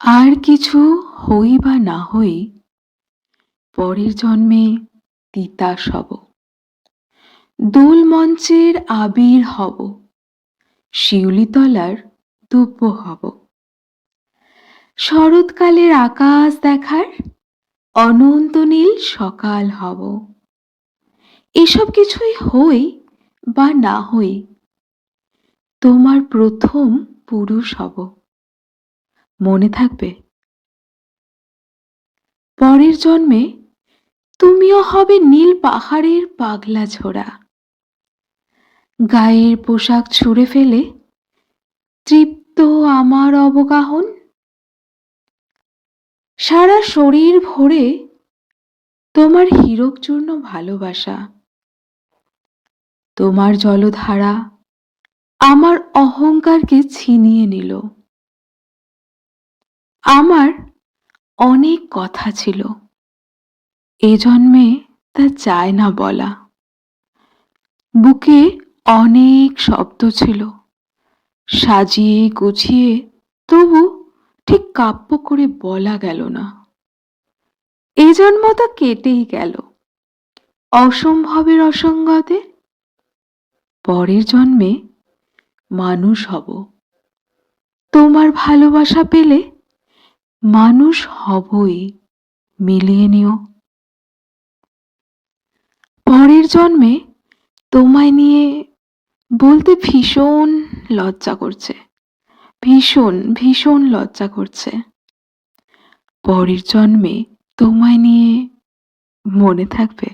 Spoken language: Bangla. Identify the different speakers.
Speaker 1: আর কিছু হই বা না হই, পরের জন্মে তিতাস হব, দোল মঞ্চের আবির হব, শিউলিতলার দুব্য হব, শরৎকালের আকাশ দেখার অনন্ত নীল সকাল হব। এসব কিছুই হই বা না হই, তোমার প্রথম পুরুষ হব। মনে থাকবে? পরের জন্মে তুমিও হবে নীল পাহাড়ের পাগলা ঝোড়া, গায়ের পোশাক ছুঁড়ে ফেলে তৃপ্ত আমার অবগাহন, সারা শরীর ভরে তোমার হীরকচূর্ণ ভালোবাসা। তোমার জলধারা আমার অহংকারকে ছিনিয়ে নিল। আমার অনেক কথা ছিল, এ জন্মে তা চায় না বলা। বুকে অনেক শব্দ ছিল, সাজিয়ে গুছিয়ে তবু ঠিক কাব্য করে বলা গেল না। এ জন্ম তো কেটেই গেল অসম্ভবের অসঙ্গতে। পরের জন্মে মানুষ হব, তোমার ভালোবাসা পেলে মানুষ হবই, মিলিয়ে নিও। পরের জন্মে তোমায় নিয়ে বলতে ভীষণ লজ্জা করছে, ভীষণ ভীষণ লজ্জা করছে। পরের জন্মে তোমায় নিয়ে, মনে থাকবে?